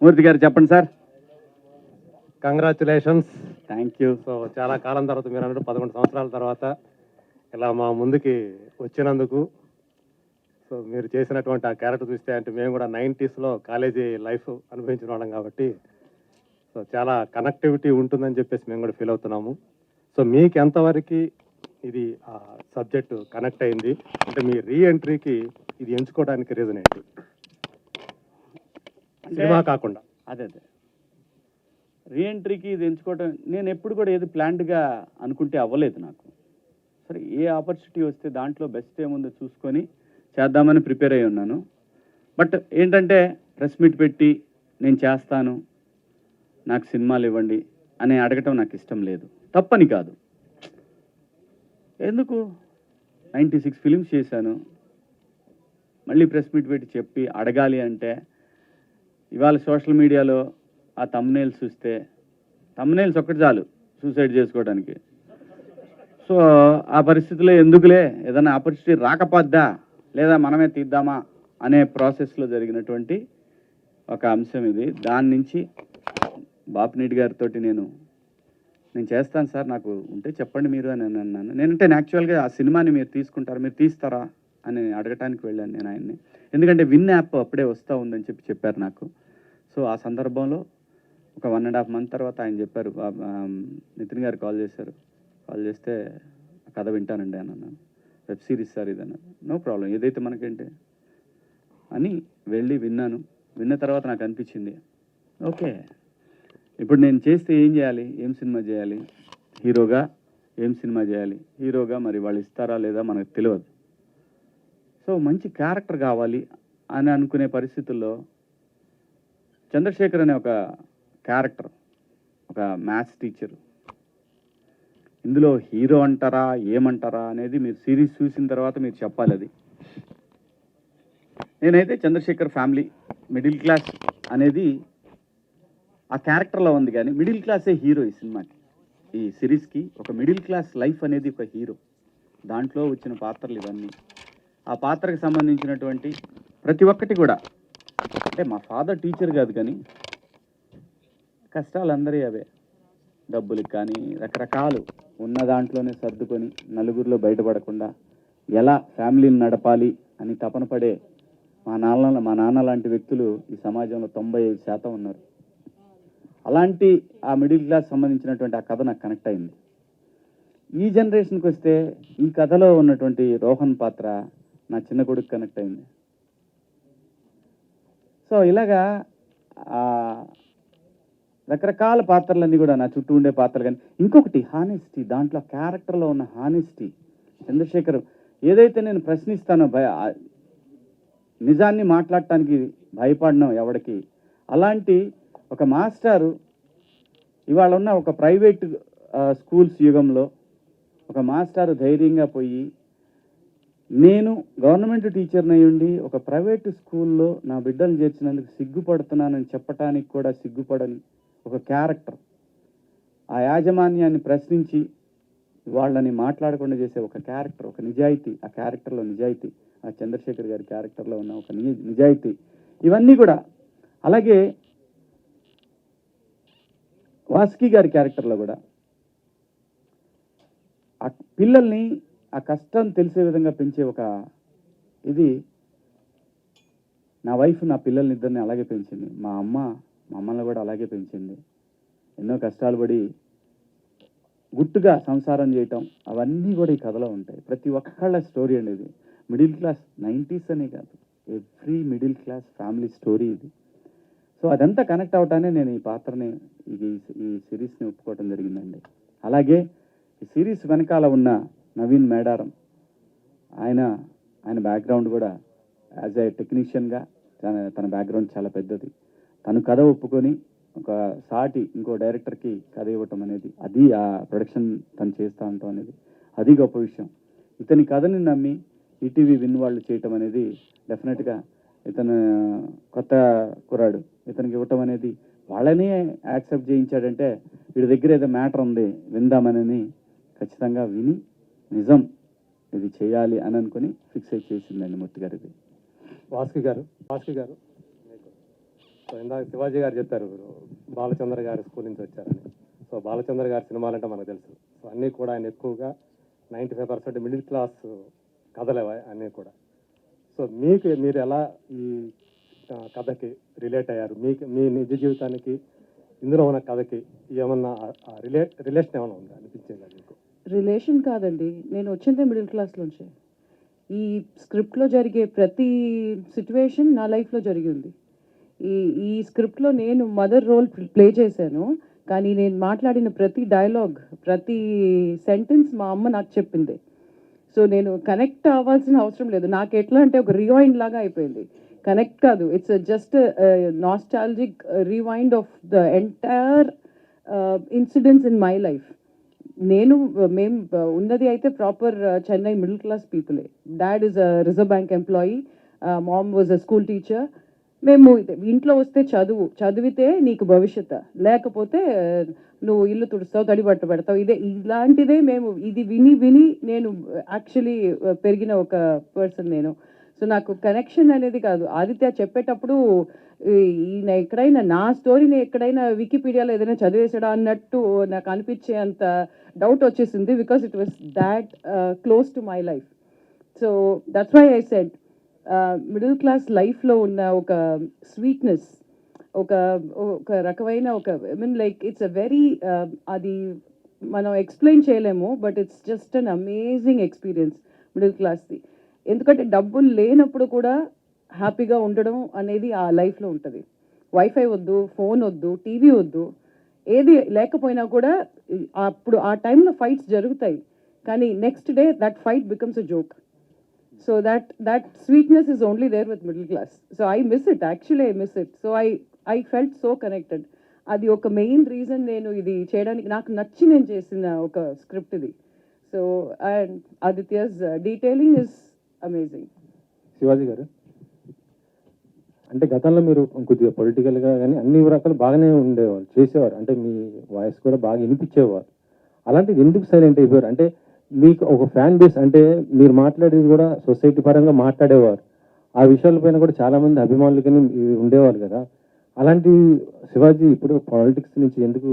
మూర్తి గారు చెప్పండి sir. Congratulations. Thank you. So చాలా కాలం తర్వాత మీరు అన్నట్టు 11 సంవత్సరాల తర్వాత ఇలా మా ముందుకి వచ్చినందుకు, సో మీరు చేసినటువంటి ఆ క్యారెక్టర్ చూస్తే అంటే మేము కూడా 90స్లో కాలేజీ లైఫ్ అనుభవించిన వాళ్ళం కాబట్టి సో చాలా కనెక్టివిటీ ఉంటుందని చెప్పేసి మేము కూడా ఫీల్ అవుతున్నాము. సో మీకు ఎంతవరకు ఇది సబ్జెక్టు కనెక్ట్ అయింది, అంటే మీ రీఎంట్రీకి ఇది ఎంచుకోవడానికి రీజన్ ఏంటి సినిమా కాకుండా? అదే రీఎంట్రీకి ఇది ఎంచుకోవడం నేను ఎప్పుడు కూడా ఏది ప్లాన్డ్గా అనుకుంటే అవ్వలేదు నాకు. సరే ఏ ఆపర్చునిటీ వస్తే దాంట్లో బెస్ట్ ఏముందో చూసుకొని చేద్దామని ప్రిపేర్ అయి ఉన్నాను. బట్ ఏంటంటే ప్రెస్ మీట్ పెట్టి నేను చేస్తాను, నాకు సినిమాలు ఇవ్వండి అని అడగటం నాకు ఇష్టం లేదు. తప్పని కాదు, ఎందుకు 96 ఫిలిమ్స్ చేశాను, మళ్ళీ ప్రెస్ మీట్ పెట్టి చెప్పి అడగాలి అంటే ఇవాళ సోషల్ మీడియాలో ఆ తమ్నేల్స్ చూస్తే తమ్నేల్స్ ఒక్కటి చాలు సూసైడ్ చేసుకోవడానికి. సో ఆ పరిస్థితిలో ఎందుకులే, ఏదైనా ఆపర్చునిటీ రాకపోద్దా లేదా మనమే తీద్దామా అనే ప్రాసెస్లో జరిగినటువంటి ఒక అంశం ఇది. దాని నుంచి బాపినీటి గారితో నేను చేస్తాను సార్, నాకు ఉంటే చెప్పండి మీరు అని అన్నాను. నేనంటే యాక్చువల్గా ఆ సినిమాని మీరు తీసుకుంటారా, మీరు తీస్తారా అని అడగటానికి వెళ్ళాను నేను ఆయన్ని. ఎందుకంటే విన్ యాప్ అప్పుడే వస్తూ ఉందని చెప్పారు నాకు. సో ఆ సందర్భంలో ఒక 1.5 మంత్ తర్వాత ఆయన చెప్పారు, నితిన్ గారు కాల్ చేశారు. కాల్ చేస్తే కథ వింటానండి అని అన్నాను. వెబ్ సిరీస్ సార్ ఇది అన్నారు. నో ప్రాబ్లం, ఏదైతే మనకేంటి అని వెళ్ళి విన్నాను. విన్న తర్వాత నాకు అనిపించింది, ఓకే ఇప్పుడు నేను చేస్తే ఏం చేయాలి, ఏం సినిమా చేయాలి, హీరోగా ఏం సినిమా చేయాలి, హీరోగా మరి వాళ్ళు ఇస్తారా లేదా మనకు తెలియదు. సో మంచి క్యారెక్టర్ కావాలి అని అనుకునే పరిస్థితుల్లో చంద్రశేఖర్ అనే ఒక క్యారెక్టర్, ఒక మ్యాథ్స్ టీచర్, ఇందులో హీరో అంటారా ఏమంటారా అనేది మీరు సిరీస్ చూసిన తర్వాత మీరు చెప్పాలి. అది నేనైతే చంద్రశేఖర్ ఫ్యామిలీ మిడిల్ క్లాస్ అనేది ఆ క్యారెక్టర్లో ఉంది, కానీ మిడిల్ క్లాసే హీరో ఈ సినిమాకి, ఈ సిరీస్కి. ఒక మిడిల్ క్లాస్ లైఫ్ అనేది ఒక హీరో. దాంట్లో వచ్చిన పాత్రలు ఇవన్నీ, ఆ పాత్రకు సంబంధించినటువంటి ప్రతి ఒక్కటి కూడా. అంటే మా ఫాదర్ టీచర్ కాదు, కానీ కష్టాలు అందరి అవే, డబ్బులకి కానీ రకరకాలు ఉన్న దాంట్లోనే సర్దుకొని నలుగురిలో బయటపడకుండా ఎలా ఫ్యామిలీని నడపాలి అని తపన పడే మా నాన్న లాంటి వ్యక్తులు ఈ సమాజంలో 95% ఉన్నారు. అలాంటి ఆ మిడిల్ క్లాస్ సంబంధించినటువంటి ఆ కథ నాకు కనెక్ట్ అయింది. ఈ జనరేషన్కి వస్తే ఈ కథలో ఉన్నటువంటి రోహన్ పాత్ర నా చిన్న కొడుకు కనెక్ట్ అయింది. సో ఇలాగా రకరకాల పాత్రలన్నీ కూడా నా చుట్టూ ఉండే పాత్రలు. కానీ ఇంకొకటి హానెస్టీ, దాంట్లో క్యారెక్టర్లో ఉన్న హానెస్టీ. చంద్రశేఖర్ ఏదైతే నేను ప్రశ్నిస్తానో నిజాన్ని మాట్లాడటానికి భయపడను ఎవడికి, అలాంటి ఒక మాస్టారు ఇవాళ ఉన్న ఒక ప్రైవేట్ స్కూల్స్ యుగంలో ఒక మాస్టారు ధైర్యంగా పోయి, నేను గవర్నమెంట్ టీచర్ని అయ్యుండి ఒక ప్రైవేటు స్కూల్లో నా బిడ్డలు చేర్చినందుకు సిగ్గుపడుతున్నానని చెప్పటానికి కూడా సిగ్గుపడని ఒక క్యారెక్టర్, ఆ యాజమాన్యాన్ని ప్రశ్నించి వాళ్ళని మాట్లాడకుండా చేసే ఒక క్యారెక్టర్, ఒక నిజాయితీ, ఆ క్యారెక్టర్లో నిజాయితీ, ఆ చంద్రశేఖర్ గారి క్యారెక్టర్లో ఉన్న ఒక నిజాయితీ, ఇవన్నీ కూడా. అలాగే వాసుకి గారి క్యారెక్టర్లో కూడా ఆ పిల్లల్ని ఆ కష్టం తెలిసే విధంగా పెంచే ఒక ఇది. నా వైఫ్ నా పిల్లల్ని ఇద్దరిని అలాగే పెంచింది, మా అమ్మ మమ్మల్ని కూడా అలాగే పెంచింది. ఎన్నో కష్టాలు పడి గుట్టుగా సంసారం చేయటం, అవన్నీ కూడా ఈ కథలో ఉంటాయి. ప్రతి ఒక్కళ్ళ స్టోరీ అండి ఇది. మిడిల్ క్లాస్ 90s అనే కాదు, every middle class family story ఇది. సో అదంతా కనెక్ట్ అవటానే నేను ఈ పాత్రని ఈ సిరీస్ని ఒప్పుకోవటం జరిగిందండి. అలాగే ఈ సిరీస్ వెనకాల ఉన్న నవీన్ మేడారం, ఆయన బ్యాక్గ్రౌండ్ కూడా యాజ్ ఏ టెక్నీషియన్గా తన బ్యాక్గ్రౌండ్ చాలా పెద్దది. తను కథ ఒప్పుకొని ఒక సాటి ఇంకో డైరెక్టర్కి కథ ఇవ్వటం అనేది, అది ఆ ప్రొడక్షన్ తను చేస్తూ ఉంటాం అనేది, అది గొప్ప విషయం. ఇతని కథని నమ్మి ఈటీవీ విన్ వాళ్ళు చేయటం అనేది డెఫినెట్గా, ఇతను కొత్త కుర్రాడు, ఇతనికి ఇవ్వటం అనేది వాళ్ళనే యాక్సెప్ట్ చేయించాడంటే వీడి దగ్గర ఏదో మ్యాటర్ ఉంది విందామని ఖచ్చితంగా విని నిజం ఇది చేయాలి అని అనుకుని ఫిక్స్ అయి చేసిందండి మూర్తి గారు. ఇది వాసుకి గారు సో ఇందాక శివాజీ గారు చెప్పారు బాలచంద్ర గారి స్కూల్ నుంచి వచ్చారని. సో బాలచంద్ర గారి సినిమాలంటే మనకు తెలుసు. సో అన్నీ కూడా ఆయన ఎక్కువగా 95% మిడిల్ క్లాస్ కథలు అన్నీ కూడా. సో మీరు ఎలా ఈ కథకి రిలేట్ అయ్యారు? మీ నిజ జీవితానికి ఇందులో ఉన్న కథకి ఏమన్నా రిలేషన్ ఏమైనా ఉందా అనిపించిందా మీకు? రిలేషన్ కాదండి, నేను వచ్చిందే మిడిల్ క్లాస్లోంచి. ఈ స్క్రిప్ట్లో జరిగే ప్రతి సిచ్యువేషన్ నా లైఫ్లో జరిగింది. ఈ ఈ స్క్రిప్ట్లో నేను మదర్ రోల్ ప్లే చేశాను, కానీ నేను మాట్లాడిన ప్రతి డైలాగ్, ప్రతి సెంటెన్స్ మా అమ్మ నాకు చెప్పింది. సో నేను కనెక్ట్ అవ్వాల్సిన అవసరం లేదు. నాకు ఎట్లా అంటే ఒక రివైండ్ లాగా అయిపోయింది. కనెక్ట్ కాదు, it's just nostalgic rewind of the entire incidents in my life. మేము ఉన్నది అయితే ప్రాపర్ చెన్నై మిడిల్ క్లాస్ పీపులే. Dad is a Reserve Bank employee, mom was a school teacher. మేము ఇంట్లో వస్తే చదివితే నీకు భవిష్యత్తు, లేకపోతే నువ్వు ఇల్లు తుడుస్తావు, తడిబట్ట పెడతావు, ఇలాంటిదే మేము ఇది విని విని నేను యాక్చువల్లీ పెరిగిన ఒక పర్సన్ నేను. సో నాకు కనెక్షన్ అనేది కాదు. ఆదిత్య చెప్పేటప్పుడు ఈయన ఎక్కడైనా నా స్టోరీని ఎక్కడైనా వికీపీడియాలో ఏదైనా చదివేసాడా అన్నట్టు నాకు అనిపించే అంత డౌట్ వచ్చేసింది, because it was that close to my life. So that's why I said middle class లైఫ్లో ఉన్న ఒక స్వీట్నెస్, ఒక ఒక రకమైన ఒక I mean like it's a very అది మనం ఎక్స్ప్లెయిన్ చేయలేము, but it's just an amazing experience middle క్లాస్ది. ఎందుకంటే డబ్బులు లేనప్పుడు కూడా హ్యాపీగా ఉండడం అనేది ఆ లైఫ్లో ఉంటుంది. వైఫై వద్దు, ఫోన్ వద్దు, టీవీ వద్దు, ఏది లేకపోయినా కూడా అప్పుడు ఆ టైంలో ఫైట్స్ జరుగుతాయి, కానీ next day that fight becomes a joke. So that sweetness is only there with middle class. So I miss it. Actually, I miss it. So I felt so connected. అది ఒక మెయిన్ రీజన్ నేను ఇది చేయడానికి, నాకు నచ్చి నేను చేసిన ఒక స్క్రిప్ట్ ఇది. So and Aditya's detailing is amazing. Shivaji గారు, అంటే గతంలో మీరు కొద్దిగా పొలిటికల్గా కానీ అన్ని రకాలు బాగానే ఉండేవారు, చేసేవారు, అంటే మీ వాయిస్ కూడా బాగా వినిపించేవారు. అలాంటిది ఎందుకు సైలెంట్ అయిపోయారు? అంటే మీకు ఒక ఫ్యాన్ బేస్, అంటే మీరు మాట్లాడేది కూడా సొసైటీ పరంగా మాట్లాడేవారు, ఆ విషయాలపైన కూడా చాలామంది అభిమానులు కానీ ఉండేవారు కదా. అలాంటి శివాజీ ఇప్పుడు పాలిటిక్స్ నుంచి ఎందుకు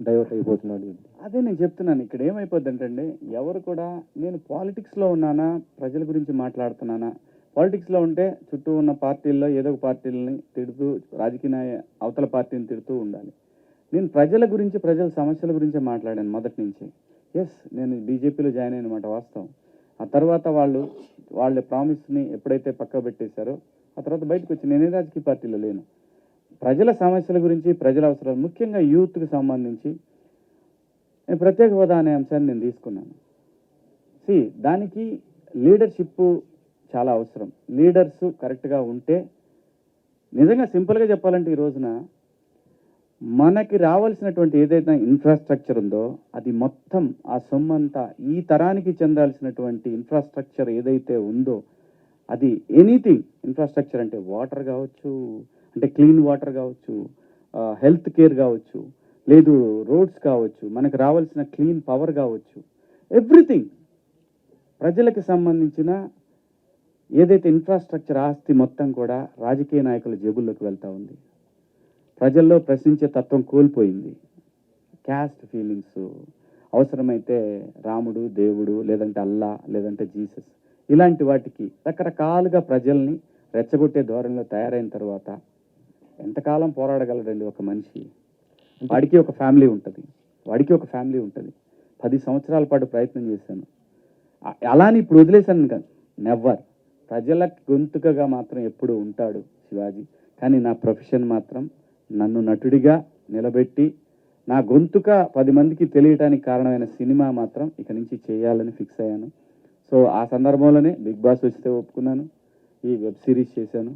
డైవర్ట్ అయిపోతున్నాడు? అదే నేను చెప్తున్నాను. ఇక్కడ ఏమైపోద్దంటే ఎవరు కూడా నేను పాలిటిక్స్లో ఉన్నానా, ప్రజల గురించి మాట్లాడుతున్నానా, పాలిటిక్స్లో ఉంటే చుట్టూ ఉన్న పార్టీల్లో ఏదో ఒక పార్టీలని తిడుతూ, రాజకీయ అవతల పార్టీని తిడుతూ ఉండాలి. నేను ప్రజల గురించి, ప్రజల సమస్యల గురించే మాట్లాడాను మొదటి నుంచి. ఎస్, నేను బీజేపీలో జాయిన్ అయిన మాట వాస్తవం. ఆ తర్వాత వాళ్ళ ప్రామిస్ని ఎప్పుడైతే పక్క పెట్టేశారో ఆ తర్వాత బయటకు వచ్చి నేనే రాజకీయ పార్టీలో లేను. ప్రజల సమస్యల గురించి, ప్రజల అవసరాలు, ముఖ్యంగా యూత్కి సంబంధించి నేను ప్రత్యేక హోదా అనే అంశాన్ని నేను తీసుకున్నాను. దానికి లీడర్షిప్ చాలా అవసరం. లీడర్స్ కరెక్ట్గా ఉంటే, నిజంగా సింపుల్గా చెప్పాలంటే ఈ రోజున మనకి రావాల్సినటువంటి ఏదైతే ఇన్ఫ్రాస్ట్రక్చర్ ఉందో అది మొత్తం, ఆ సొమ్మంతా ఈ తరానికి చెందాల్సినటువంటి ఇన్ఫ్రాస్ట్రక్చర్ ఏదైతే ఉందో అది ఎనీథింగ్ ఇన్ఫ్రాస్ట్రక్చర్ అంటే వాటర్ కావచ్చు, అంటే క్లీన్ వాటర్ కావచ్చు, హెల్త్ కేర్ కావచ్చు, లేదు రోడ్స్ కావచ్చు, మనకు రావాల్సిన క్లీన్ పవర్ కావచ్చు, ఎవ్రీథింగ్ ప్రజలకు సంబంధించిన ఏదైతే ఇన్ఫ్రాస్ట్రక్చర్ ఆస్తి మొత్తం కూడా రాజకీయ నాయకుల జేబుల్లోకి వెళ్తూ ఉంది. ప్రజల్లో ప్రశ్నించే తత్వం కోల్పోయింది. క్యాస్ట్ ఫీలింగ్స్, అవసరమైతే రాముడు, దేవుడు, లేదంటే అల్లా, లేదంటే జీసస్, ఇలాంటి వాటికి రకరకాలుగా ప్రజల్ని రెచ్చగొట్టే ధోరణిలో తయారైన తర్వాత ఎంతకాలం పోరాడగలడండి ఒక మనిషి? వాడికి ఒక ఫ్యామిలీ ఉంటుంది. 10 సంవత్సరాల పాటు ప్రయత్నం చేశాను. అలాని ఇప్పుడు వదిలేశాను కాదు, నెవర్. ప్రజల గొంతుకగా మాత్రం ఎప్పుడు ఉంటాడు శివాజీ. కానీ నా ప్రొఫెషన్ మాత్రం నన్ను నటుడిగా నిలబెట్టి నా గొంతుక 10 మందికి తెలియటానికి కారణమైన సినిమా మాత్రం ఇక నుంచి చేయాలని ఫిక్స్ అయ్యాను. సో ఆ సందర్భంలోనే బిగ్ బాస్ వస్తే ఒప్పుకున్నాను, ఈ వెబ్ సిరీస్ చేశాను,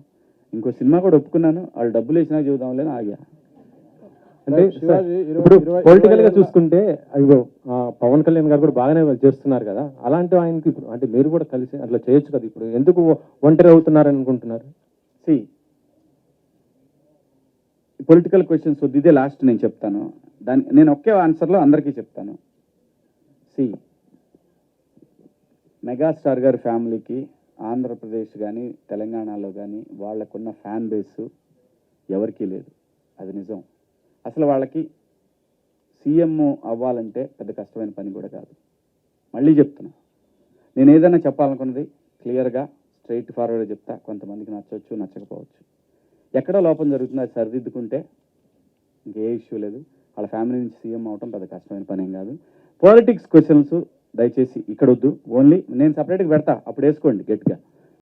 ఇంకో సినిమా కూడా ఒప్పుకున్నాను. వాళ్ళు డబ్బులు వేసినా చూద్దాంలేని ఆగా. అంటే ఇప్పుడు పొలిటికల్ గా చూసుకుంటే అయ్యో పవన్ కళ్యాణ్ గారు కూడా బాగానే చేస్తున్నారు కదా, అలాంటి ఆయనకి ఇప్పుడు అంటే మీరు కూడా కలిసి అట్లా చేయొచ్చు కదా. ఇప్పుడు ఎందుకు ఒంటరి అవుతున్నారని అనుకుంటున్నారు? పొలిటికల్ క్వశ్చన్స్ వద్దు, ఇదే లాస్ట్ నేను చెప్తాను. నేను ఒకే ఆన్సర్లో అందరికీ చెప్తాను. మెగాస్టార్ గారి ఫ్యామిలీకి ఆంధ్రప్రదేశ్ కానీ తెలంగాణలో కానీ వాళ్ళకున్న ఫ్యాన్ బేసు ఎవరికీ లేదు. అది నిజం. అసలు వాళ్ళకి సీఎం అవ్వాలంటే పెద్ద కష్టమైన పని కూడా కాదు. మళ్ళీ చెప్తున్నా, నేను ఏదైనా చెప్పాలనుకున్నది క్లియర్గా స్ట్రైట్ ఫార్వర్డ్గా చెప్తా. కొంతమందికి నచ్చవచ్చు, నచ్చకపోవచ్చు. ఎక్కడో లోపం జరుగుతుంది, అది సరిదిద్దుకుంటే ఇంకే ఇష్యూ లేదు. వాళ్ళ ఫ్యామిలీ నుంచి సీఎం అవటం పెద్ద కష్టమైన పని ఏం కాదు. పాలిటిక్స్ క్వశ్చన్స్ దయచేసి ఇక్కడ వద్దు. ఓన్లీ నేను సపరేట్గా పెడతా, అప్పుడు వేసుకోండి గట్టిగా.